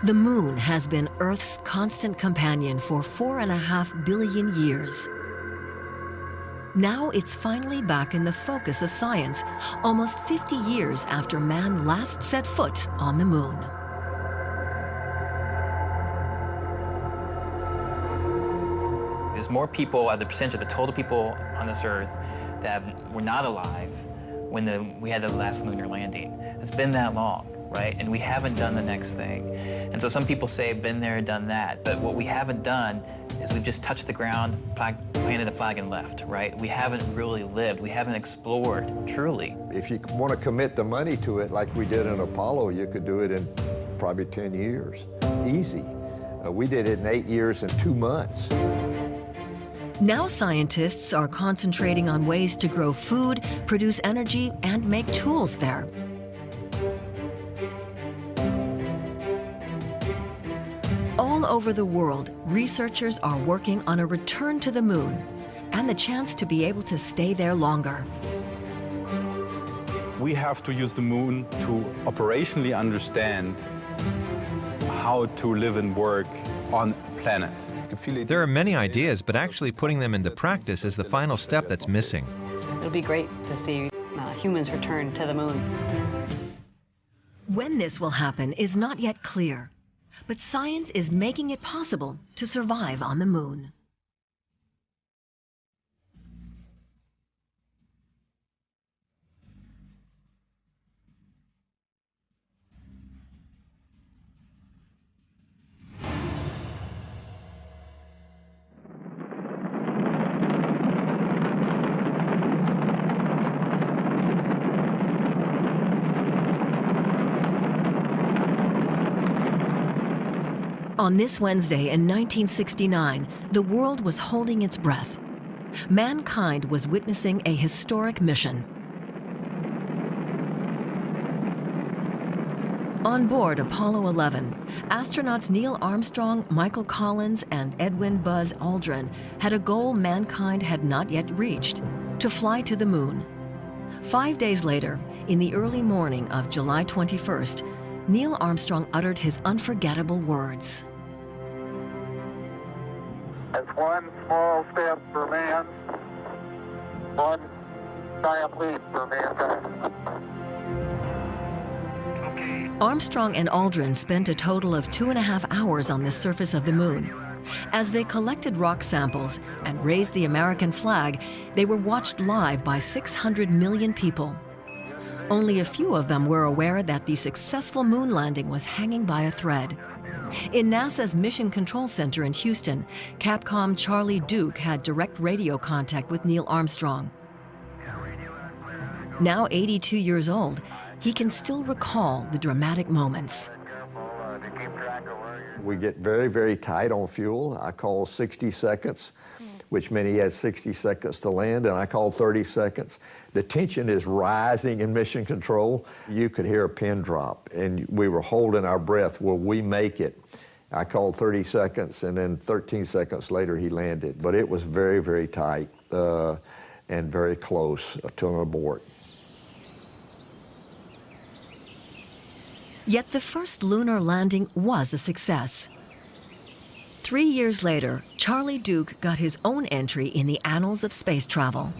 The moon has been Earth's constant companion for 4.5 billion years. Now it's finally back in the focus of science, almost 50 years after man last set foot on the moon. There's more people, the percentage of the total people on this Earth that were not alive when we had the last lunar landing. It's been that long, right? And we haven't done the next thing. And so some people say, been there, done that. But what we haven't done is we've just touched the ground, planted a flag and left, right? We haven't really lived. We haven't explored, truly. If you want to commit the money to it like we did in Apollo, you could do it in probably 10 years. Easy. We did it in 8 years and 2 months. Now scientists are concentrating on ways to grow food, produce energy, and make tools there. All over the world, researchers are working on a return to the moon and the chance to be able to stay there longer. We have to use the moon to operationally understand how to live and work on a planet. There are many ideas, but actually putting them into practice is the final step that's missing. It'll be great to see humans return to the moon. When this will happen is not yet clear, but science is making it possible to survive on the moon. On this Wednesday in 1969, the world was holding its breath. Mankind was witnessing a historic mission. On board Apollo 11, astronauts Neil Armstrong, Michael Collins, and Edwin Buzz Aldrin had a goal mankind had not yet reached: to fly to the moon. 5 days later, in the early morning of July 21st, Neil Armstrong uttered his unforgettable words. It's one small step for man, one giant leap for mankind. Armstrong and Aldrin spent a total of 2.5 hours on the surface of the moon. As they collected rock samples and raised the American flag, they were watched live by 600 million people. Only a few of them were aware that the successful moon landing was hanging by a thread. In NASA's Mission Control Center in Houston, Capcom Charlie Duke had direct radio contact with Neil Armstrong. Now 82 years old, he can still recall the dramatic moments. We get very, very tight on fuel. I call 60 seconds, which meant he had 60 seconds to land, and I called 30 seconds. The tension is rising in mission control. You could hear a pin drop, and we were holding our breath. Will we make it? I called 30 seconds, and then 13 seconds later, he landed. But it was very, very tight and very close to an abort. Yet the first lunar landing was a success. 3 years later, Charlie Duke got his own entry in the annals of space travel.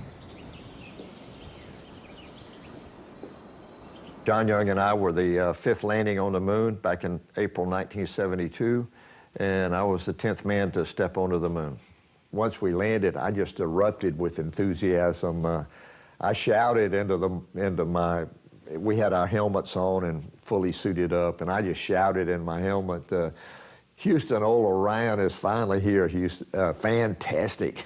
John Young and I were the fifth landing on the moon back in April 1972, and I was the 10th man to step onto the moon. Once we landed, I just erupted with enthusiasm. I shouted we had our helmets on and fully suited up, and I just shouted in my helmet, Houston, old Orion is finally here, Houston. Fantastic.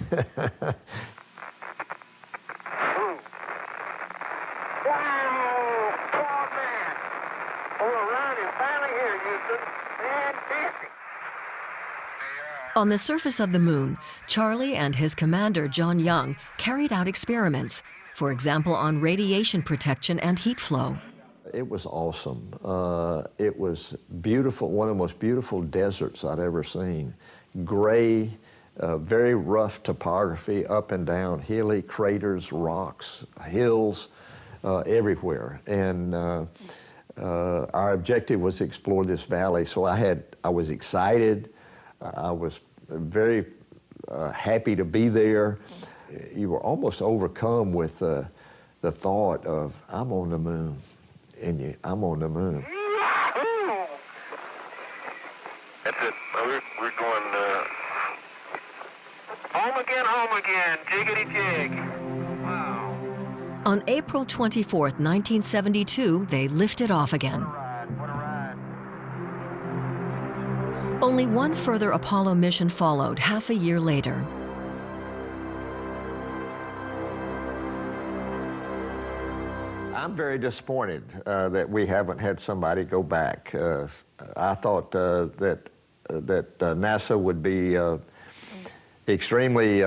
On the surface of the moon, Charlie and his commander, John Young, carried out experiments, for example, on radiation protection and heat flow. It was awesome. It was beautiful, one of the most beautiful deserts I'd ever seen. Gray, very rough topography, up and down, hilly craters, rocks, hills, everywhere. And Our objective was to explore this valley, so I was excited. I was very happy to be there. You were almost overcome with the thought of, I'm on the moon, and I'm on the moon. That's it. We're going home again, jiggity jig. Wow. On April 24th, 1972, they lifted off again. What a ride. Only one further Apollo mission followed half a year later. I'm very disappointed that we haven't had somebody go back. I thought that NASA would be extremely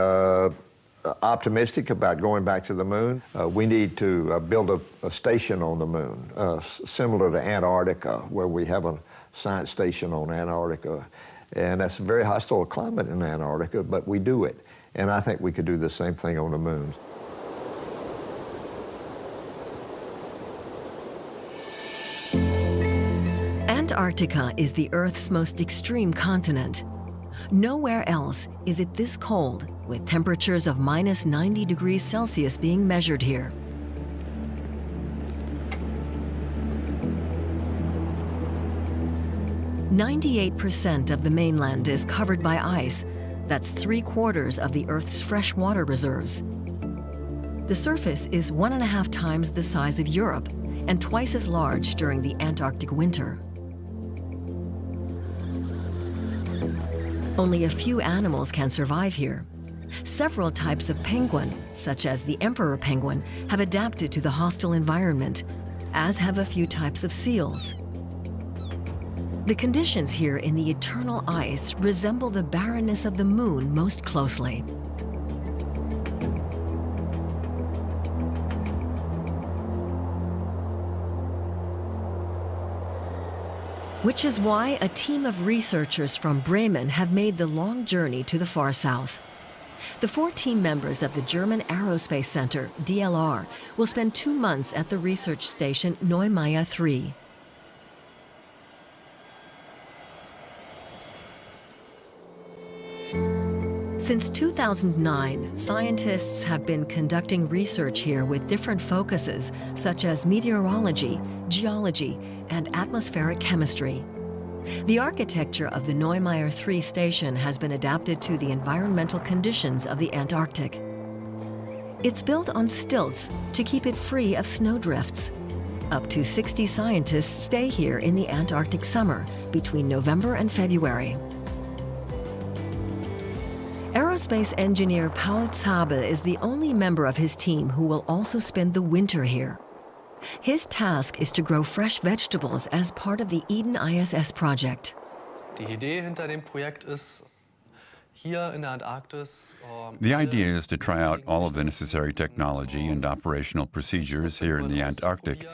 optimistic about going back to the moon. We need to build a station on the moon, similar to Antarctica, where we have a science station on Antarctica. And that's a very hostile climate in Antarctica, but we do it. And I think we could do the same thing on the moon. Antarctica is the Earth's most extreme continent. Nowhere else is it this cold, with temperatures of minus 90 degrees Celsius being measured here. "98% of the mainland is covered by ice. That's 3/4 of the Earth's freshwater reserves. The surface is 1.5 times the size of Europe and twice as large during the Antarctic winter. Only a few animals can survive here. Several types of penguin, such as the emperor penguin, have adapted to the hostile environment, as have a few types of seals. The conditions here in the eternal ice resemble the barrenness of the moon most closely. Which is why a team of researchers from Bremen have made the long journey to the far south. The 14 members of the German Aerospace Center, DLR, will spend 2 months at the research station Neumeier 3. Since 2009, scientists have been conducting research here with different focuses, such as meteorology, geology, and atmospheric chemistry. The architecture of the Neumeier 3 station has been adapted to the environmental conditions of the Antarctic. It's built on stilts to keep it free of snowdrifts. Up to 60 scientists stay here in the Antarctic summer, between November and February. Aerospace engineer Paul Zabel is the only member of his team who will also spend the winter here. His task is to grow fresh vegetables as part of the Eden ISS project. Die Idee hinter dem Projekt ist, hier in der Antarktis. The idea is to try out all of the necessary technology and operational procedures here in the Antarctic,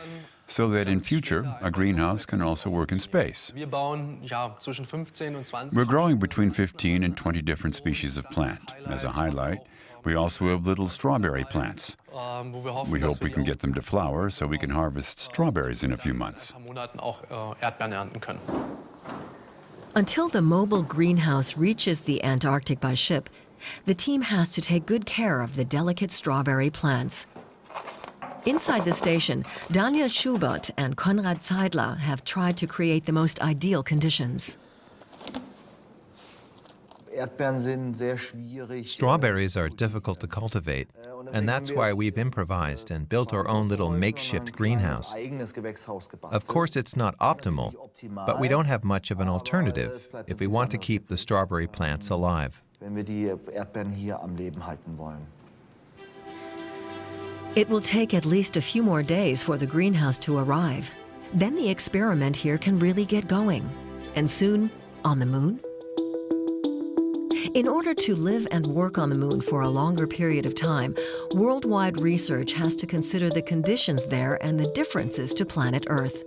so that in future, a greenhouse can also work in space. Wir bauen zwischen 15 und 20. We're growing between 15 and 20 different species of plant. As a highlight, we also have little strawberry plants. Wo wir hoffen, We dass hope we wir can get them to flower so we can harvest strawberries in a few months. in ein paar Monaten auch Erdbeeren ernten können. Until the mobile greenhouse reaches the Antarctic by ship, the team has to take good care of the delicate strawberry plants. Inside the station, Daniel Schubert and Konrad Zeidler have tried to create the most ideal conditions. Strawberries are difficult to cultivate, and that's why we've improvised and built our own little makeshift greenhouse. Of course, it's not optimal, but we don't have much of an alternative if we want to keep the strawberry plants alive. It will take at least a few more days for the greenhouse to arrive. Then the experiment here can really get going. And soon, on the moon? In order to live and work on the moon for a longer period of time, worldwide research has to consider the conditions there and the differences to planet Earth.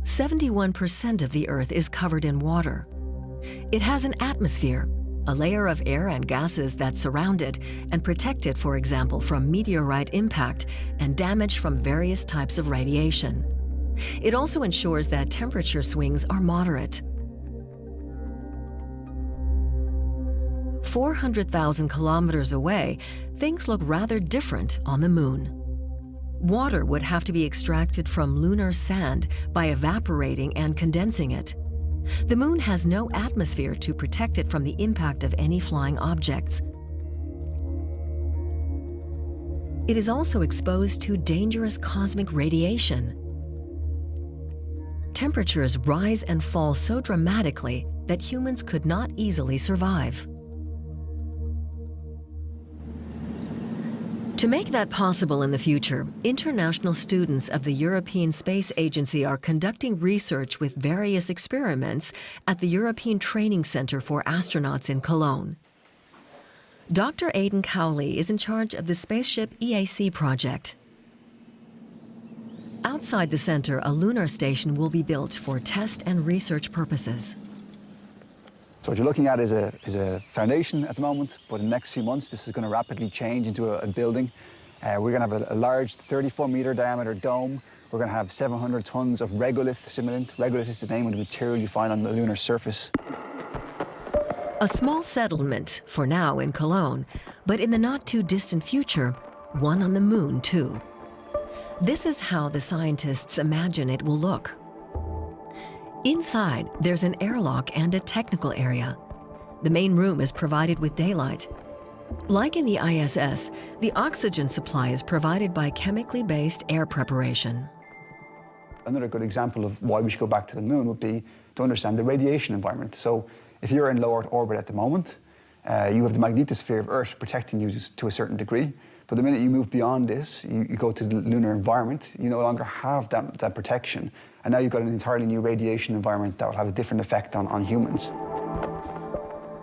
"71% of the Earth is covered in water. It has an atmosphere, a layer of air and gases that surround it and protect it, for example, from meteorite impact and damage from various types of radiation. It also ensures that temperature swings are moderate. 400,000 kilometers away, things look rather different on the moon. Water would have to be extracted from lunar sand by evaporating and condensing it. The moon has no atmosphere to protect it from the impact of any flying objects. It is also exposed to dangerous cosmic radiation. Temperatures rise and fall so dramatically that humans could not easily survive. To make that possible in the future, international students of the European Space Agency are conducting research with various experiments at the European Training Center for Astronauts in Cologne. Dr. Aidan Cowley is in charge of the Spaceship EAC project. Outside the center, a lunar station will be built for test and research purposes. So what you're looking at is a foundation at the moment, but in the next few months this is going to rapidly change into a building. We're going to have a large 34-meter diameter dome. We're going to have 700 tons of regolith simulant. Regolith is the name of the material you find on the lunar surface. A small settlement, for now in Cologne, but in the not-too-distant future, one on the moon too. This is how the scientists imagine it will look. Inside, there's an airlock and a technical area. The main room is provided with daylight. Like in the ISS, the oxygen supply is provided by chemically based air preparation. Another good example of why we should go back to the moon would be to understand the radiation environment. So if you're in low Earth orbit at the moment, you have the magnetosphere of Earth protecting you to a certain degree. But the minute you move beyond this, you go to the lunar environment, you no longer have that protection. And now you've got an entirely new radiation environment that will have a different effect on humans.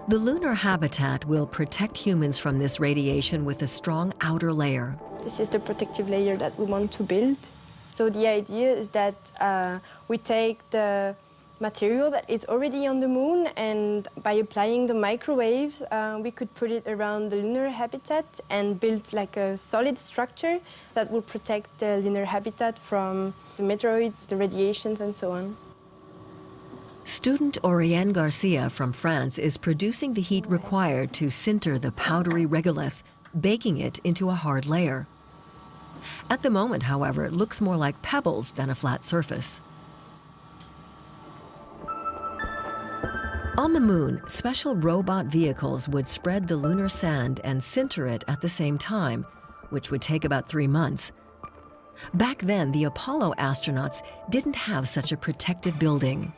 The lunar habitat will protect humans from this radiation with a strong outer layer. This is the protective layer that we want to build. So the idea is that we take the material that is already on the moon, and by applying the microwaves, we could put it around the lunar habitat and build like a solid structure that will protect the lunar habitat from the meteoroids, the radiations, and so on. Student Oriane Garcia from France is producing the heat required to sinter the powdery regolith, baking it into a hard layer. At the moment, however, it looks more like pebbles than a flat surface. On the moon, special robot vehicles would spread the lunar sand and sinter it at the same time, which would take about 3 months. Back then, the Apollo astronauts didn't have such a protective building.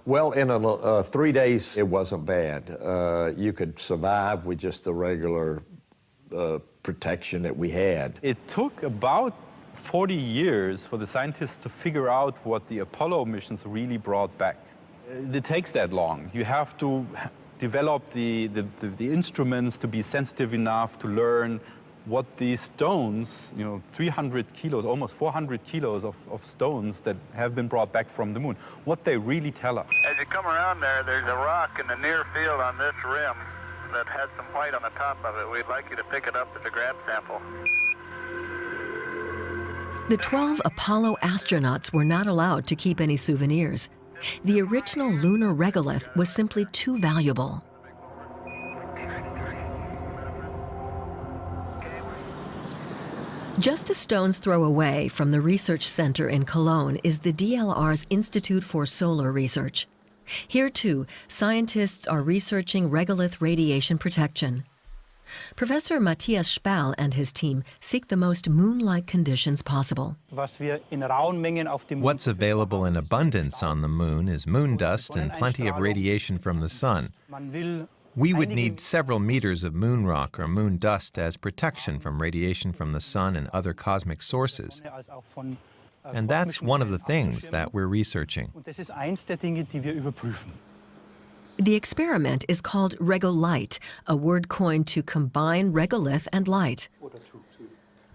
Well, in 3 days, it wasn't bad. You could survive with just the regular protection that we had. It took about 40 years for the scientists to figure out what the Apollo missions really brought back. It takes that long. You have to develop the instruments to be sensitive enough to learn what these stones, 300 kilos, almost 400 kilos of stones that have been brought back from the moon, what they really tell us. As you come around there, there's a rock in the near field on this rim that has some white on the top of it. We'd like you to pick it up as a grab sample. The 12 Apollo astronauts were not allowed to keep any souvenirs. The original lunar regolith was simply too valuable. Just a stone's throw away from the research center in Cologne is the DLR's Institute for Solar Research. Here, too, scientists are researching regolith radiation protection. Professor Matthias Spall and his team seek the most moon-like conditions possible. What's available in abundance on the moon is moon dust and plenty of radiation from the sun. We would need several meters of moon rock or moon dust as protection from radiation from the sun and other cosmic sources. And that's one of the things that we're researching. The experiment is called regolite, a word coined to combine regolith and light.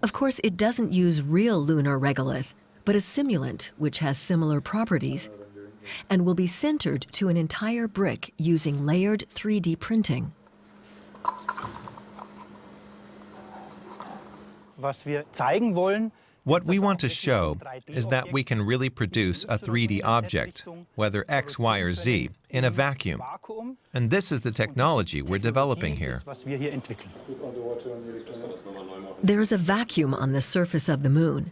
Of course, it doesn't use real lunar regolith, but a simulant which has similar properties. and will be sintered to an entire brick using layered 3D printing. What we want to show is that we can really produce a 3D object, whether X, Y, or Z, in a vacuum. And this is the technology we're developing here. There is a vacuum on the surface of the moon.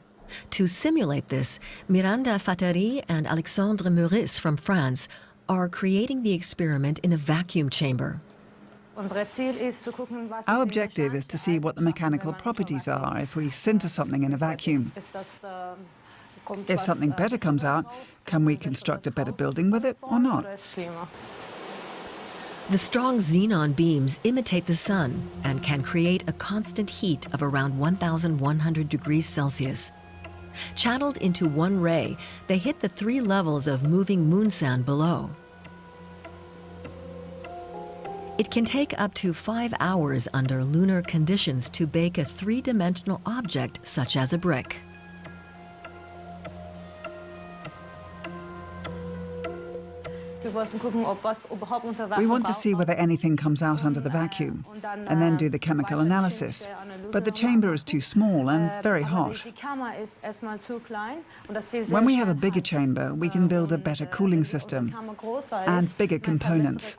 To simulate this, Miranda Fateri and Alexandre Meurice from France are creating the experiment in a vacuum chamber. Our objective is to see what the mechanical properties are if we sinter something in a vacuum. If something better comes out, can we construct a better building with it or not? The strong xenon beams imitate the sun and can create a constant heat of around 1,100 degrees Celsius. Channeled into one ray, they hit the 3 levels of moving moon sand below. It can take up to 5 hours under lunar conditions to bake a 3-dimensional object such as a brick. We want to see whether anything comes out under the vacuum, and then do the chemical analysis. But the chamber is too small and very hot. When we have a bigger chamber, we can build a better cooling system and bigger components.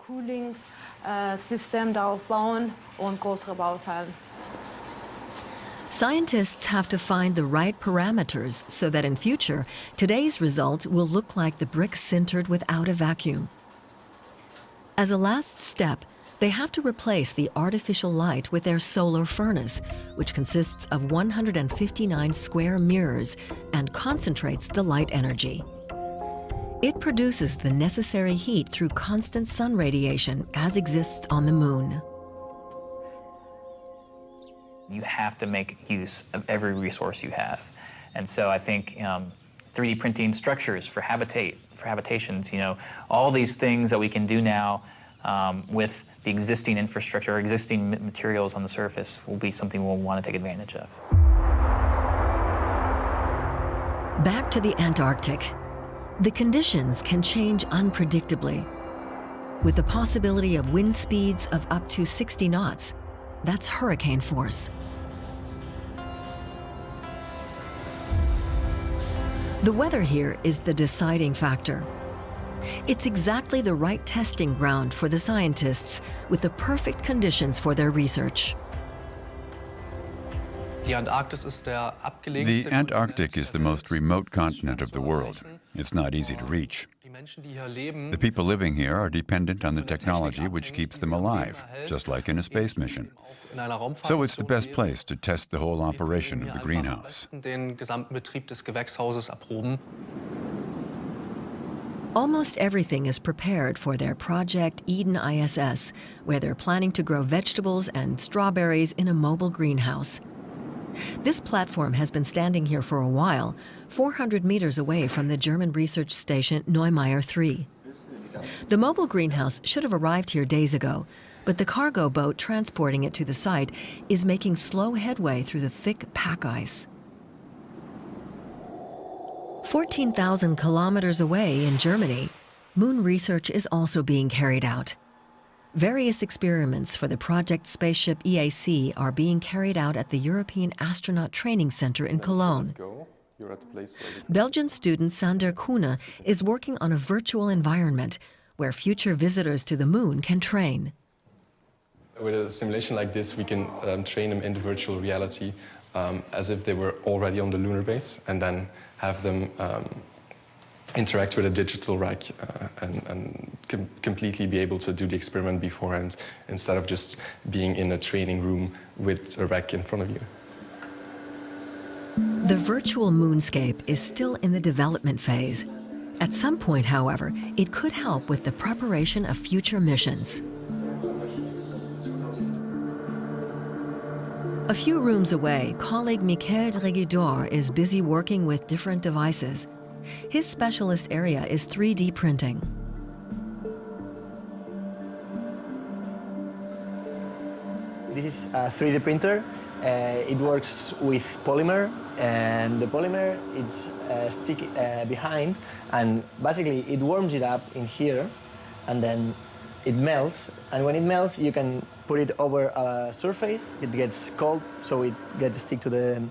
Scientists have to find the right parameters so that in future, today's result will look like the brick sintered without a vacuum. As a last step, they have to replace the artificial light with their solar furnace, which consists of 159 square mirrors and concentrates the light energy. It produces the necessary heat through constant sun radiation as exists on the moon. You have to make use of every resource you have. And so I think 3D printing structures for habitations, all these things that we can do now with the existing infrastructure, existing materials on the surface will be something we'll want to take advantage of. Back to the Antarctic. The conditions can change unpredictably. With the possibility of wind speeds of up to 60 knots, that's hurricane force. The weather here is the deciding factor. It's exactly the right testing ground for the scientists with the perfect conditions for their research. The Antarctic is the most remote continent of the world. It's not easy to reach. The people living here are dependent on the technology which keeps them alive, just like in a space mission. So it's the best place to test the whole operation of the greenhouse. Almost everything is prepared for their Project Eden ISS, where they're planning to grow vegetables and strawberries in a mobile greenhouse. This platform has been standing here for a while, 400 meters away from the German research station Neumayer 3. The mobile greenhouse should have arrived here days ago, but the cargo boat transporting it to the site is making slow headway through the thick pack ice. 14,000 kilometers away in Germany, moon research is also being carried out. Various experiments for the Project Spaceship EAC are being carried out at the European Astronaut Training Center in Cologne. Belgian student Sander Koene is working on a virtual environment where future visitors to the moon can train. With a simulation like this, we can train them into virtual reality as if they were already on the lunar base, and then have them interact with a digital rack and completely be able to do the experiment beforehand, instead of just being in a training room with a rack in front of you. The virtual moonscape is still in the development phase. At some point, however, it could help with the preparation of future missions. A few rooms away, colleague Michael Regidor is busy working with different devices. His specialist area is 3D printing. This is a 3D printer. It works with polymer, and the polymer is sticky behind, and basically it warms it up in here, and then it melts. And when it melts, you can put it over a surface. It gets cold, so it gets stick to the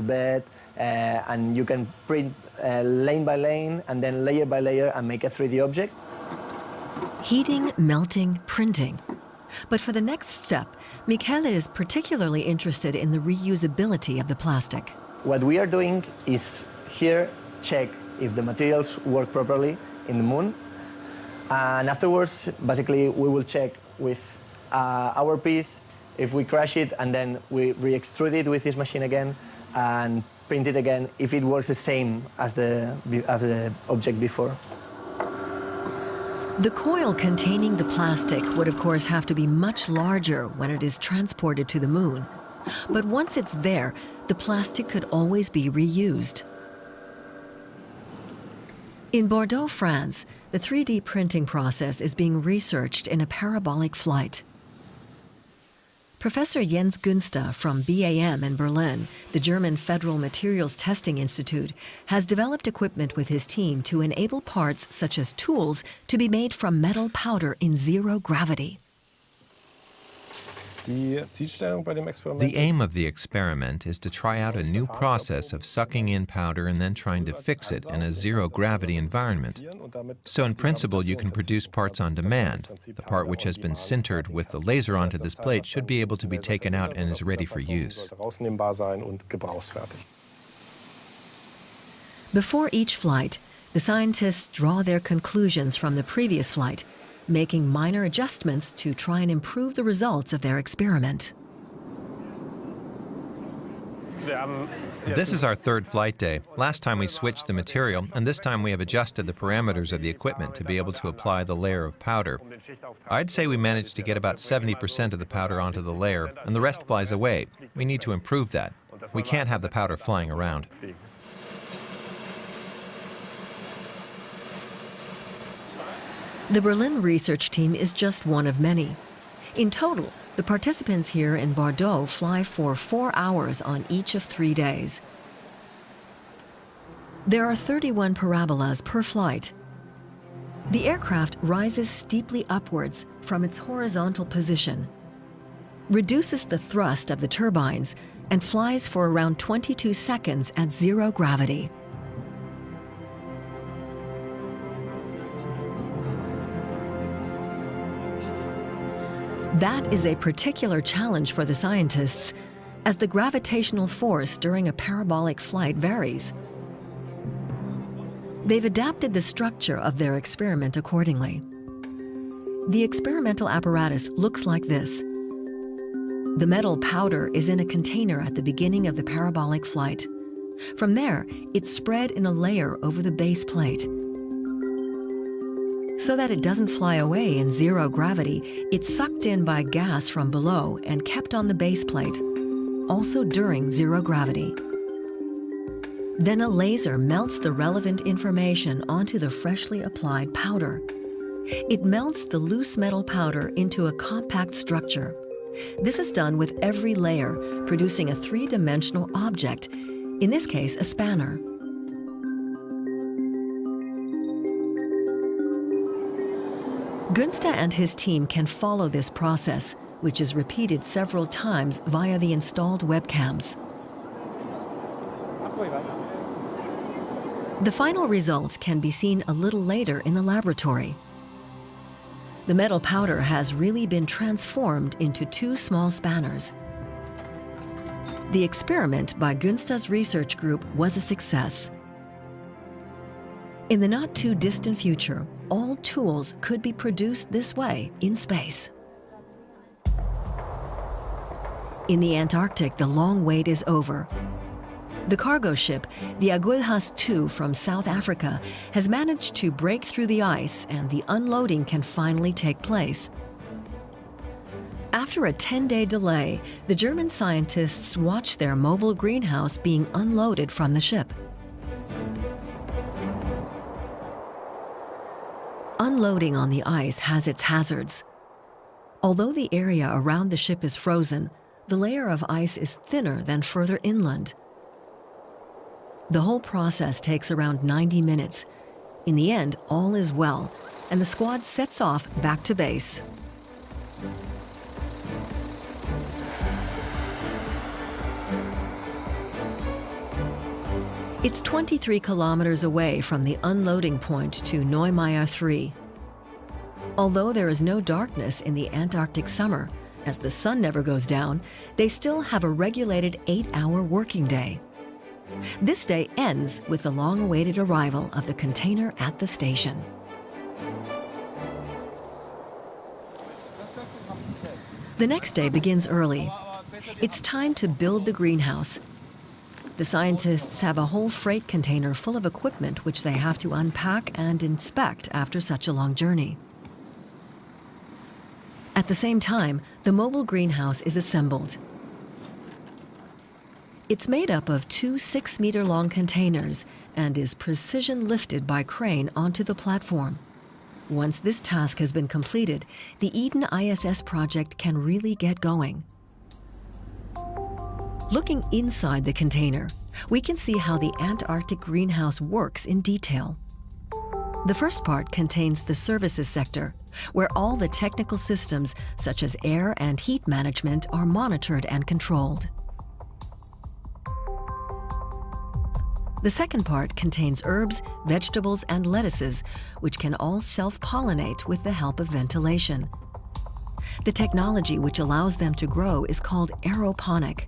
bed, and you can print lane by lane and then layer by layer and make a 3D object. Heating, melting, printing. But for the next step, Michele is particularly interested in the reusability of the plastic. What we are doing is here check if the materials work properly in the moon, and afterwards, basically, we will check with our piece if we crash it, and then we re-extrude it with this machine again and print it again if it works the same as the object before. The coil containing the plastic would, of course, have to be much larger when it is transported to the moon. But once it's there, the plastic could always be reused. In Bordeaux, France, the 3D printing process is being researched in a parabolic flight. Professor Jens Günster from BAM in Berlin, the German Federal Materials Testing Institute, has developed equipment with his team to enable parts such as tools to be made from metal powder in zero gravity. The aim of the experiment is to try out a new process of sucking in powder and then trying to fix it in a zero-gravity environment. So in principle, you can produce parts on demand. The part which has been sintered with the laser onto this plate should be able to be taken out and is ready for use. Before each flight, the scientists draw their conclusions from the previous flight, making minor adjustments to try and improve the results of their experiment. This is our third flight day. Last time we switched the material, and this time we have adjusted the parameters of the equipment to be able to apply the layer of powder. I'd say we managed to get about 70% of the powder onto the layer, and the rest flies away. We need to improve that. We can't have the powder flying around. The Berlin research team is just one of many. In total, the participants here in Bordeaux fly for 4 hours on each of 3 days. There are 31 parabolas per flight. The aircraft rises steeply upwards from its horizontal position, reduces the thrust of the turbines, and flies for around 22 seconds at zero gravity. That is a particular challenge for the scientists, as the gravitational force during a parabolic flight varies. They've adapted the structure of their experiment accordingly. The experimental apparatus looks like this. The metal powder is in a container at the beginning of the parabolic flight. From there, it's spread in a layer over the base plate. So that it doesn't fly away in zero gravity, it's sucked in by gas from below and kept on the base plate, also during zero gravity. Then a laser melts the relevant information onto the freshly applied powder. It melts the loose metal powder into a compact structure. This is done with every layer, producing a three-dimensional object, in this case a spanner. Günster and his team can follow this process, which is repeated several times via the installed webcams. The final results can be seen a little later in the laboratory. The metal powder has really been transformed into 2 small spanners. The experiment by Günster's research group was a success. In the not-too-distant future, all tools could be produced this way in space. In the Antarctic, the long wait is over. The cargo ship, the Agulhas II from South Africa, has managed to break through the ice, and the unloading can finally take place. After a 10-day delay, the German scientists watch their mobile greenhouse being unloaded from the ship. Unloading on the ice has its hazards. Although the area around the ship is frozen, the layer of ice is thinner than further inland. The whole process takes around 90 minutes. In the end, all is well, and the squad sets off back to base. It's 23 kilometers away from the unloading point to Neumayer 3. Although there is no darkness in the Antarctic summer, as the sun never goes down, they still have a regulated 8-hour working day. This day ends with the long-awaited arrival of the container at the station. The next day begins early. It's time to build the greenhouse. The scientists have a whole freight container full of equipment which they have to unpack and inspect after such a long journey. At the same time, the mobile greenhouse is assembled. It's made up of 2 6-meter-long containers and is precision lifted by crane onto the platform. Once this task has been completed, the Eden ISS project can really get going. Looking inside the container, we can see how the Antarctic greenhouse works in detail. The first part contains the services sector, where all the technical systems, such as air and heat management, are monitored and controlled. The second part contains herbs, vegetables, and lettuces, which can all self-pollinate with the help of ventilation. The technology which allows them to grow is called aeroponic.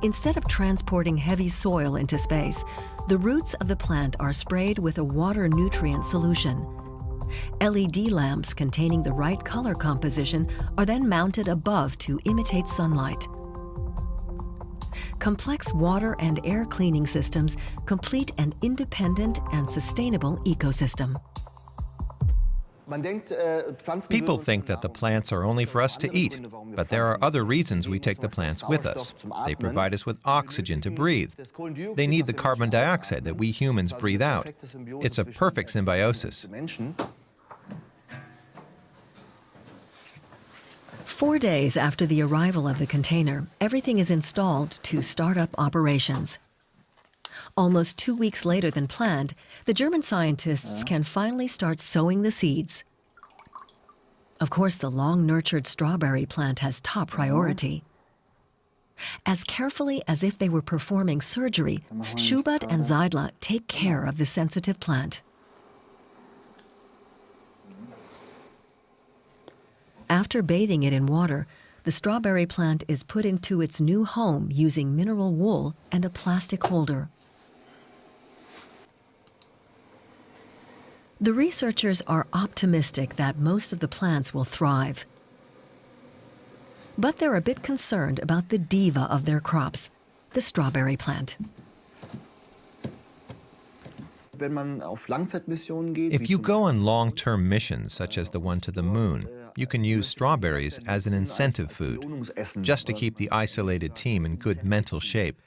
Instead of transporting heavy soil into space, the roots of the plant are sprayed with a water nutrient solution. LED lamps containing the right color composition are then mounted above to imitate sunlight. Complex water and air cleaning systems complete an independent and sustainable ecosystem. People think that the plants are only for us to eat, but there are other reasons we take the plants with us. They provide us with oxygen to breathe. They need the carbon dioxide that we humans breathe out. It's a perfect symbiosis. 4 days after the arrival of the container, everything is installed to start up operations. Almost 2 weeks later than planned, the German scientists can finally start sowing the seeds. Of course, the long-nurtured strawberry plant has top priority. As carefully as if they were performing surgery, Schubert and Seidler take care of the sensitive plant. After bathing it in water, the strawberry plant is put into its new home using mineral wool and a plastic holder. The researchers are optimistic that most of the plants will thrive. But they're a bit concerned about the diva of their crops, the strawberry plant. If you go on long-term missions, such as the one to the moon, you can use strawberries as an incentive food, just to keep the isolated team in good mental shape.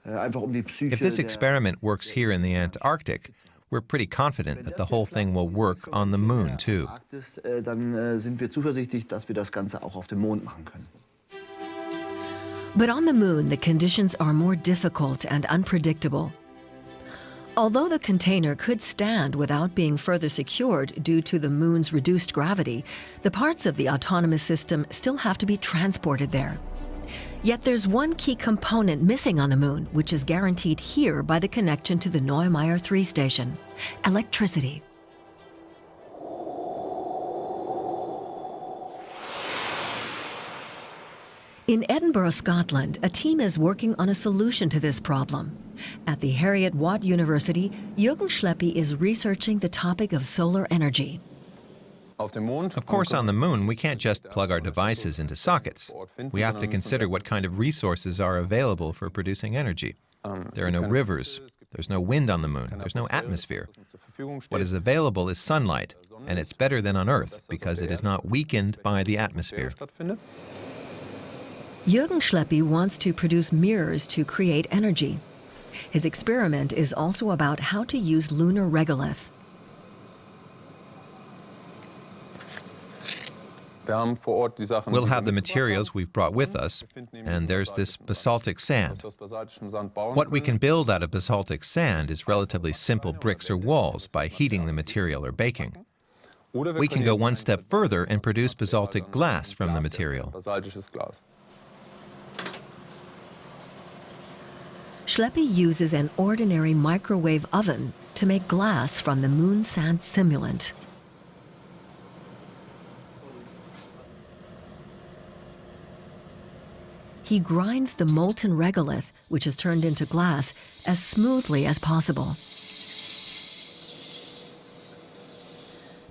If this experiment works here in the Antarctic, we're pretty confident that the whole thing will work on the moon, too. But on the moon, the conditions are more difficult and unpredictable. Although the container could stand without being further secured due to the moon's reduced gravity, the parts of the autonomous system still have to be transported there. Yet there's one key component missing on the moon, which is guaranteed here by the connection to the Neumayer 3 station: electricity. In Edinburgh, Scotland, a team is working on a solution to this problem. At the Heriot-Watt University, Jürgen Schleppi is researching the topic of solar energy. Of course, on the moon, we can't just plug our devices into sockets. We have to consider what kind of resources are available for producing energy. There are no rivers, there's no wind on the moon, there's no atmosphere. What is available is sunlight, and it's better than on Earth because it is not weakened by the atmosphere. Jürgen Schleppi wants to produce mirrors to create energy. His experiment is also about how to use lunar regolith. We'll have the materials we've brought with us, and there's this basaltic sand. What we can build out of basaltic sand is relatively simple bricks or walls by heating the material or baking. We can go one step further and produce basaltic glass from the material. Schleppy uses an ordinary microwave oven to make glass from the moon sand simulant. He grinds the molten regolith, which is turned into glass, as smoothly as possible.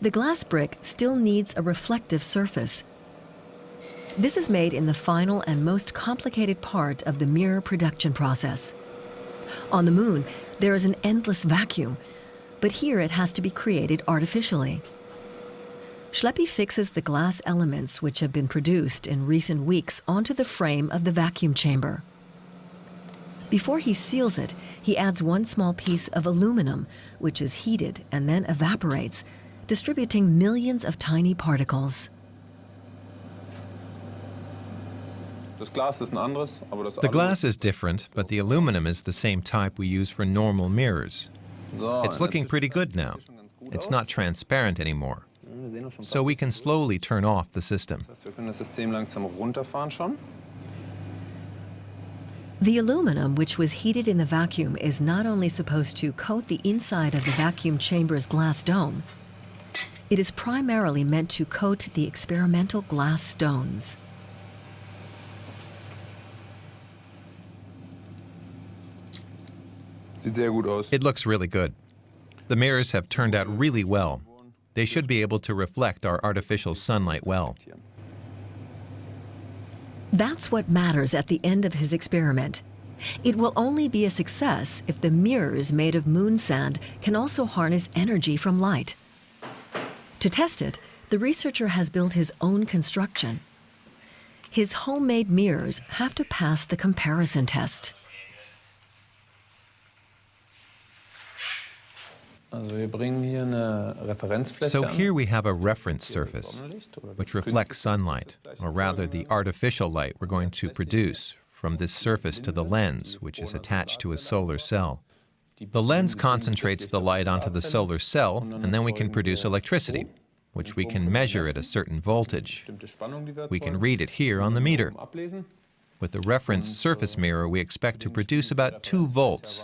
The glass brick still needs a reflective surface. This is made in the final and most complicated part of the mirror production process. On the moon, there is an endless vacuum, but here it has to be created artificially. Schleppy fixes the glass elements which have been produced in recent weeks onto the frame of the vacuum chamber. Before he seals it, he adds one small piece of aluminum, which is heated and then evaporates, distributing millions of tiny particles. The glass is different, but the aluminum is the same type we use for normal mirrors. It's looking pretty good now. It's not transparent anymore. So we can slowly turn off the system. The aluminum, which was heated in the vacuum, is not only supposed to coat the inside of the vacuum chamber's glass dome, it is primarily meant to coat the experimental glass stones. It looks really good. The mirrors have turned out really well. They should be able to reflect our artificial sunlight well. That's what matters at the end of his experiment. It will only be a success if the mirrors made of moon sand can also harness energy from light. To test it, the researcher has built his own construction. His homemade mirrors have to pass the comparison test. So here we have a reference surface, which reflects sunlight, or rather the artificial light we're going to produce from this surface to the lens, which is attached to a solar cell. The lens concentrates the light onto the solar cell, and then we can produce electricity, which we can measure at a certain voltage. We can read it here on the meter. With the reference surface mirror, we expect to produce about 2 volts.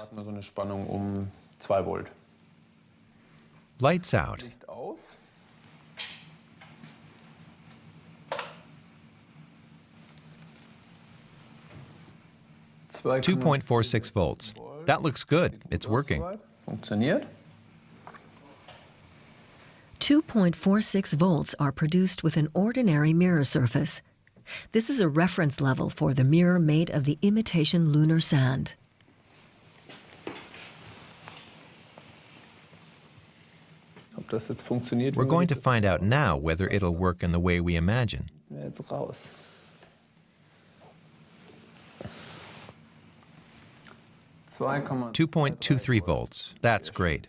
Lights out. 2.46 volts. That looks good. It's working. 2.46 volts are produced with an ordinary mirror surface. This is a reference level for the mirror made of the imitation lunar sand. We're going to find out now whether it'll work in the way we imagine. 2.23 volts. That's great.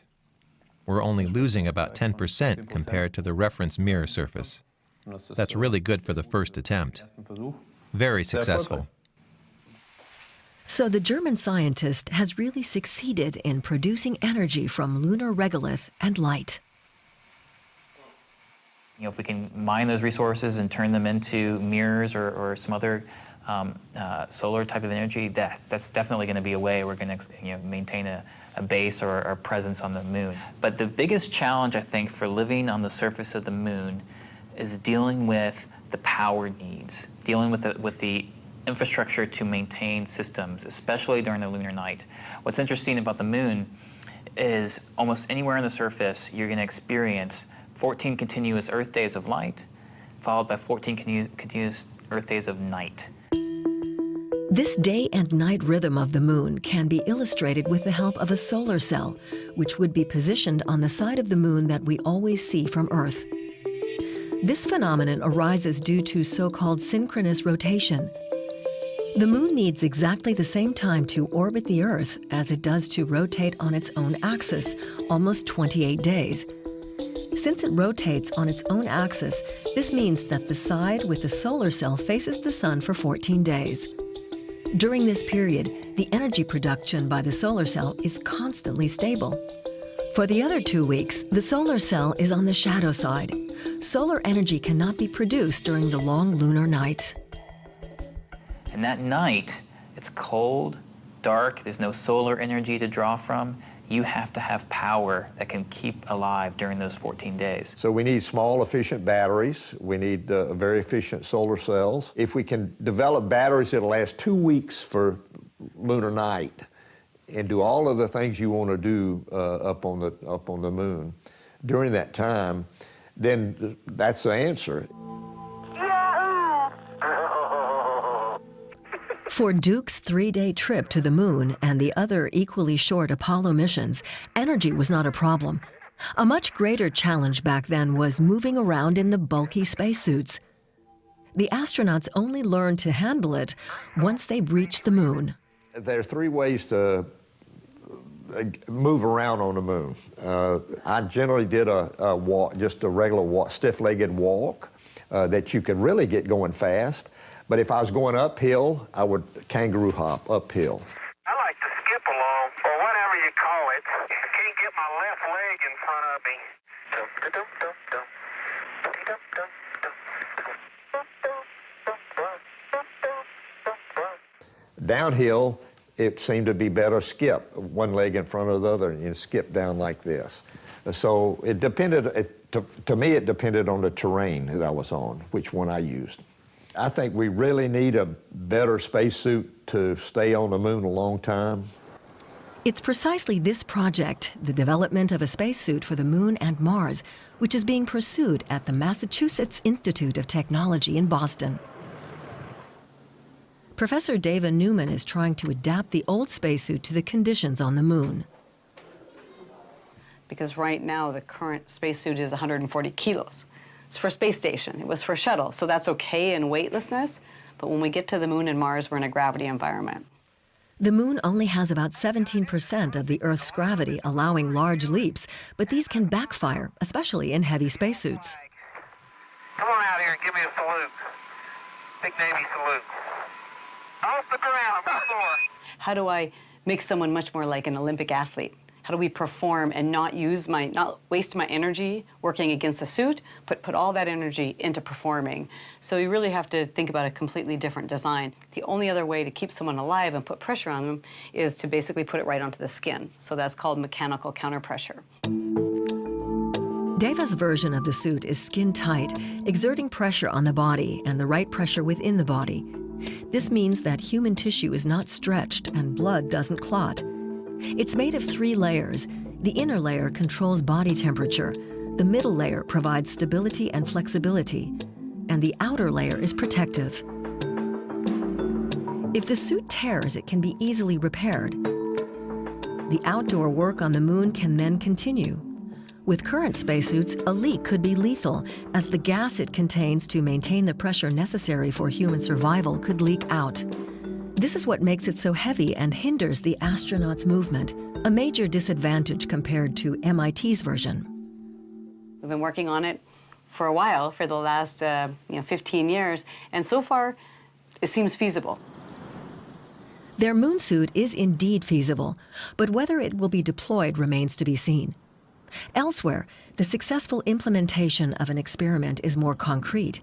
We're only losing about 10% compared to the reference mirror surface. That's really good for the first attempt. Very successful. So the German scientist has really succeeded in producing energy from lunar regolith and light. You know, if we can mine those resources and turn them into mirrors or some other solar type of energy, that's definitely going to be a way we're going to maintain a base or a presence on the moon. But the biggest challenge, I think, for living on the surface of the moon is dealing with the power needs, dealing with the infrastructure to maintain systems, especially during the lunar night. What's interesting about the moon is almost anywhere on the surface, you're going to experience 14 continuous Earth days of light, followed by 14 continuous Earth days of night. This day and night rhythm of the moon can be illustrated with the help of a solar cell, which would be positioned on the side of the moon that we always see from Earth. This phenomenon arises due to so-called synchronous rotation. The moon needs exactly the same time to orbit the Earth as it does to rotate on its own axis, almost 28 days. Since it rotates on its own axis, this means that the side with the solar cell faces the sun for 14 days. During this period, the energy production by the solar cell is constantly stable. For the other 2 weeks, the solar cell is on the shadow side. Solar energy cannot be produced during the long lunar nights. And that night, it's cold, dark, there's no solar energy to draw from. You have to have power that can keep alive during those 14 days. So we need small, efficient batteries. We need very efficient solar cells. If we can develop batteries that'll last 2 weeks for lunar night and do all of the things you want to do up on the moon during that time, then that's the answer. For Duke's 3-day trip to the moon and the other equally short Apollo missions, energy was not a problem. A much greater challenge back then was moving around in the bulky spacesuits. The astronauts only learned to handle it once they reached the moon. There are 3 ways to move around on the moon. I generally did a walk, just a regular walk, stiff-legged walk that you could really get going fast. But if I was going uphill, I would kangaroo hop uphill. I like to skip along, or whatever you call it. I can't get my left leg in front of me. Downhill, it seemed to be better skip, one leg in front of the other, and you skip down like this. So it depended, to me it depended on the terrain that I was on, which one I used. I think we really need a better spacesuit to stay on the moon a long time. It's precisely this project, the development of a spacesuit for the moon and Mars, which is being pursued at the Massachusetts Institute of Technology in Boston. Professor Dava Newman is trying to adapt the old spacesuit to the conditions on the moon. Because right now the current spacesuit is 140 kilos. It's for space station. It was for shuttle, so that's okay in weightlessness. But when we get to the moon and Mars, we're in a gravity environment. The moon only has about 17% of the Earth's gravity, allowing large leaps, but these can backfire, especially in heavy spacesuits. Come on out here and give me a salute. Big Navy salute. Off the ground, before. How do I make someone much more like an Olympic athlete? How do we perform and not waste my energy working against a suit, but put all that energy into performing? So you really have to think about a completely different design. The only other way to keep someone alive and put pressure on them is to basically put it right onto the skin. So that's called mechanical counterpressure. Dava's version of the suit is skin tight, exerting pressure on the body and the right pressure within the body. This means that human tissue is not stretched and blood doesn't clot. It's made of 3 layers. The inner layer controls body temperature, the middle layer provides stability and flexibility, and the outer layer is protective. If the suit tears, it can be easily repaired. The outdoor work on the moon can then continue. With current spacesuits, a leak could be lethal, as the gas it contains to maintain the pressure necessary for human survival could leak out. This is what makes it so heavy and hinders the astronauts' movement, a major disadvantage compared to MIT's version. We've been working on it for a while, for the last 15 years, and so far it seems feasible. Their moon suit is indeed feasible, but whether it will be deployed remains to be seen. Elsewhere, the successful implementation of an experiment is more concrete.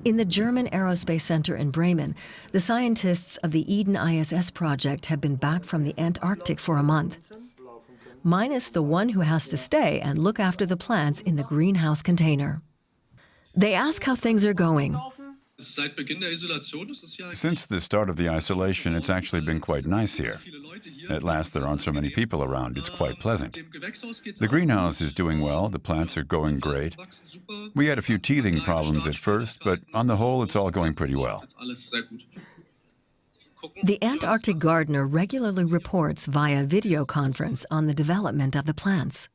In the German Aerospace Center in Bremen, the scientists of the Eden ISS project have been back from the Antarctic for a month, minus the one who has to stay and look after the plants in the greenhouse container. They ask how things are going. Since the start of the isolation, it's actually been quite nice here. At last, there aren't so many people around. It's quite pleasant. The greenhouse is doing well. The plants are going great. We had a few teething problems at first, but on the whole, it's all going pretty well. The Antarctic gardener regularly reports via video conference on the development of the plants.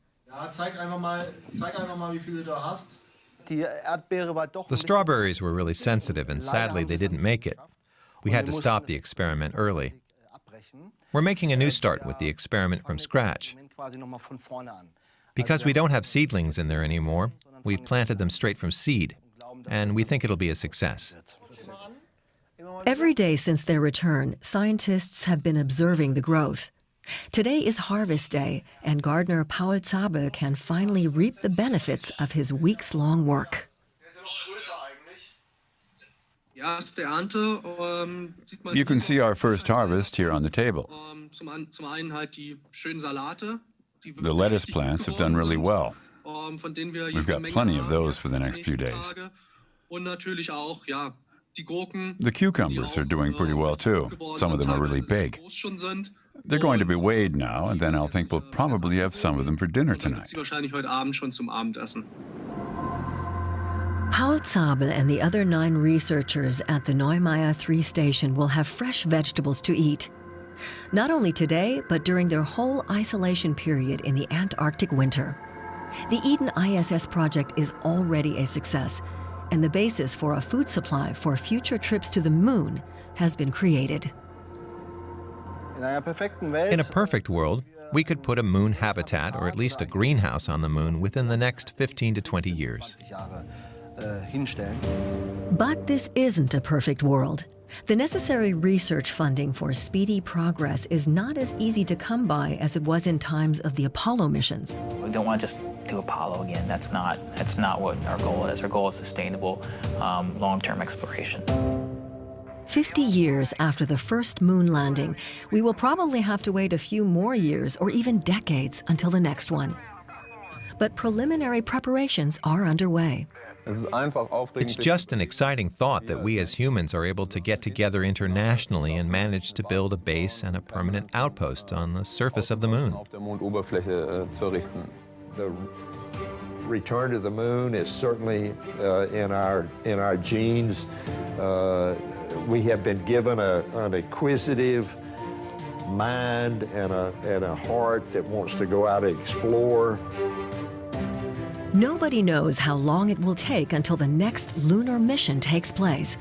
The strawberries were really sensitive, and sadly they didn't make it. We had to stop the experiment early. We're making a new start with the experiment from scratch. Because we don't have seedlings in there anymore, we've planted them straight from seed, and we think it'll be a success. Every day since their return, scientists have been observing the growth. Today is harvest day, and gardener Paul Zabel can finally reap the benefits of his weeks-long work. You can see our first harvest here on the table. The lettuce plants have done really well. We've got plenty of those for the next few days. The cucumbers are doing pretty well too. Some of them are really big. They're going to be weighed now, and then I'll think we'll probably have some of them for dinner tonight. Paul Zabel and the other 9 researchers at the Neumeier 3 station will have fresh vegetables to eat. Not only today, but during their whole isolation period in the Antarctic winter. The Eden ISS project is already a success, and the basis for a food supply for future trips to the moon has been created. In a perfect world, we could put a moon habitat, or at least a greenhouse on the moon, within the next 15 to 20 years. But this isn't a perfect world. The necessary research funding for speedy progress is not as easy to come by as it was in times of the Apollo missions. We don't want to just do Apollo again. That's not what our goal is. Our goal is sustainable, long-term exploration. 50 years after the first moon landing, we will probably have to wait a few more years or even decades until the next one. But preliminary preparations are underway. It's just an exciting thought that we as humans are able to get together internationally and manage to build a base and a permanent outpost on the surface of the moon. The return to the moon is certainly in our genes. We have been given an inquisitive mind and a heart that wants to go out and explore. Nobody knows how long it will take until the next lunar mission takes place.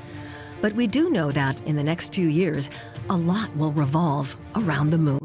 But we do know that in the next few years, a lot will revolve around the moon.